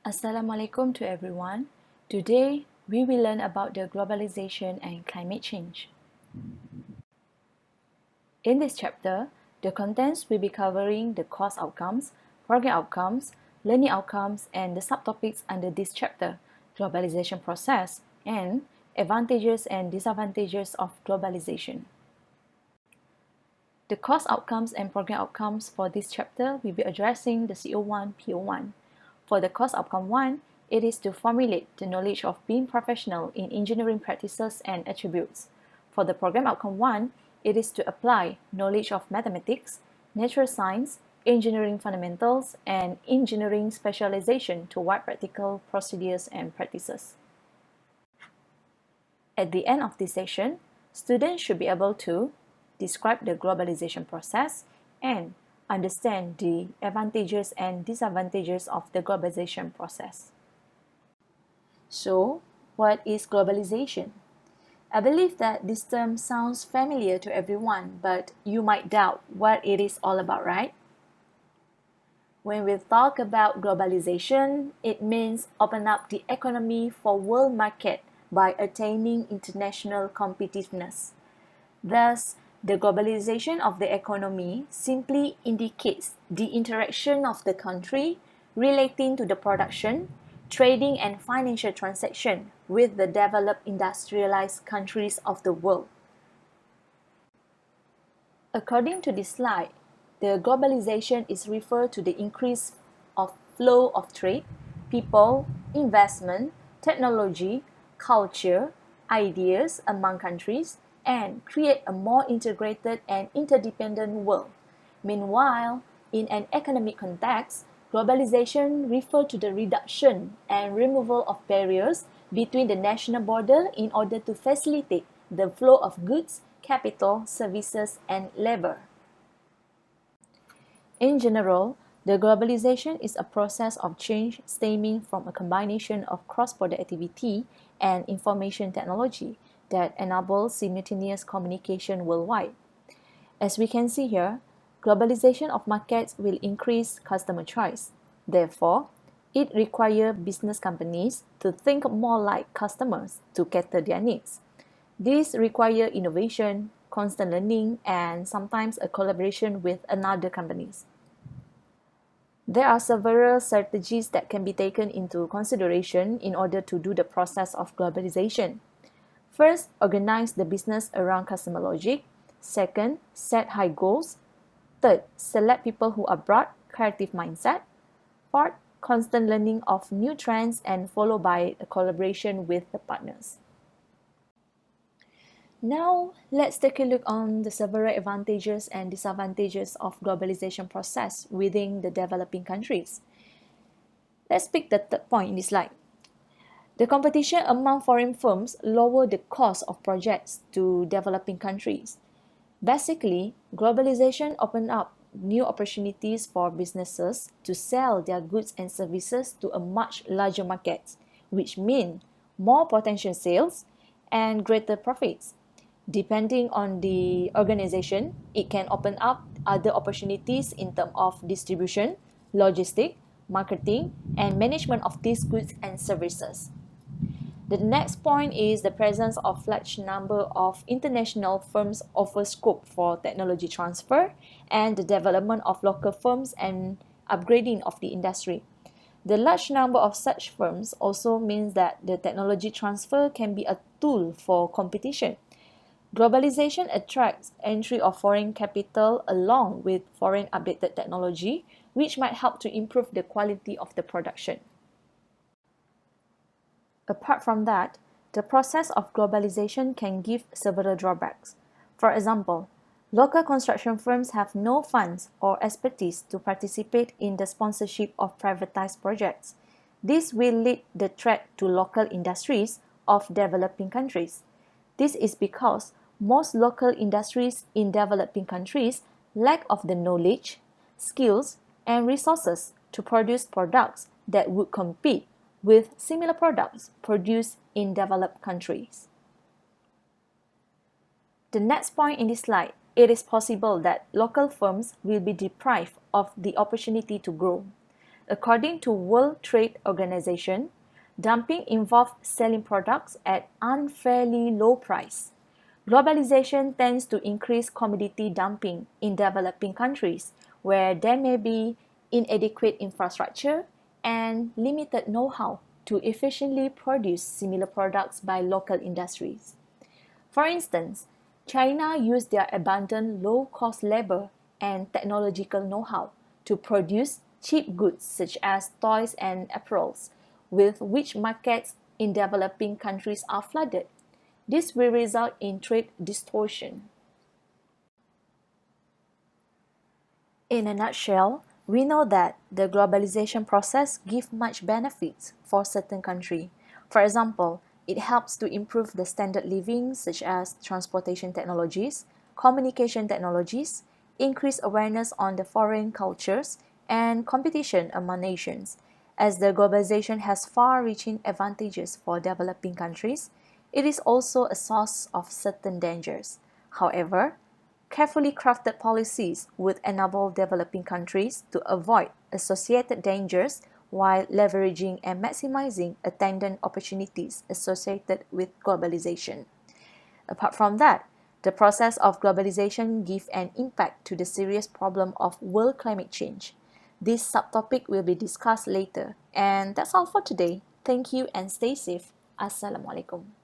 Assalamualaikum to everyone. Today, we will learn about the globalization and climate change. In this chapter, the contents will be covering the course outcomes, program outcomes, learning outcomes, and the subtopics under this chapter, globalization process, and advantages and disadvantages of globalization. The course outcomes and program outcomes for this chapter will be addressing the CO1, PO1. For the course outcome 1, it is to formulate the knowledge of being professional in engineering practices and attributes. For the program outcome 1, it is to apply knowledge of mathematics, natural science, engineering fundamentals, and engineering specialization toward practical procedures and practices. At the end of this session, students should be able to describe the globalization process and understand the advantages and disadvantages of the globalization process. So, what is globalization? I believe that this term sounds familiar to everyone, but you might doubt what it is all about, right? When we talk about globalization, it means open up the economy for world market by attaining international competitiveness. Thus, the globalization of the economy simply indicates the interaction of the country relating to the production, trading and financial transaction with the developed industrialized countries of the world. According to this slide, the globalization is referred to the increase of flow of trade, people, investment, technology, culture, ideas among countries, and create a more integrated and interdependent world. Meanwhile, in an economic context, globalization refers to the reduction and removal of barriers between the national border in order to facilitate the flow of goods, capital, services, and labor. In general, the globalization is a process of change stemming from a combination of cross-border activity and information technology that enables simultaneous communication worldwide. As we can see here, globalization of markets will increase customer choice. Therefore, it requires business companies to think more like customers to cater their needs. This requires innovation, constant learning, and sometimes a collaboration with another companies. There are several strategies that can be taken into consideration in order to do the process of globalization. First, organize the business around customer logic. Second, set high goals. Third, select people who are broad, creative mindset. Fourth, constant learning of new trends and followed by a collaboration with the partners. Now, let's take a look on the several advantages and disadvantages of globalization process within the developing countries. Let's pick the third point in this slide. The competition among foreign firms lower the cost of projects to developing countries. Basically, globalization opened up new opportunities for businesses to sell their goods and services to a much larger market, which means more potential sales and greater profits. Depending on the organization, it can open up other opportunities in terms of distribution, logistics, marketing, and management of these goods and services. The next point is the presence of large number of international firms offer scope for technology transfer and the development of local firms and upgrading of the industry. The large number of such firms also means that the technology transfer can be a tool for competition. Globalization attracts entry of foreign capital along with foreign updated technology, which might help to improve the quality of the production. Apart from that, the process of globalization can give several drawbacks. For example, local construction firms have no funds or expertise to participate in the sponsorship of privatized projects. This will lead the threat to local industries of developing countries. This is because most local industries in developing countries lack of the knowledge, skills, and resources to produce products that would compete with similar products produced in developed countries. The next point in this slide, it is possible that local firms will be deprived of the opportunity to grow. According to World Trade Organization, dumping involves selling products at unfairly low price. Globalization tends to increase commodity dumping in developing countries where there may be inadequate infrastructure and limited know-how to efficiently produce similar products by local industries. For instance, China used their abundant low-cost labor and technological know-how to produce cheap goods such as toys and apparels, with which markets in developing countries are flooded. This will result in trade distortion. In a nutshell, we know that the globalization process gives much benefits for certain countries. For example, it helps to improve the standard living such as transportation technologies, communication technologies, increase awareness on the foreign cultures, and competition among nations. As the globalization has far-reaching advantages for developing countries, it is also a source of certain dangers. However, carefully crafted policies would enable developing countries to avoid associated dangers while leveraging and maximizing attendant opportunities associated with globalization. Apart from that, the process of globalization gives an impact to the serious problem of world climate change. This subtopic will be discussed later. And that's all for today. Thank you and stay safe. Assalamualaikum.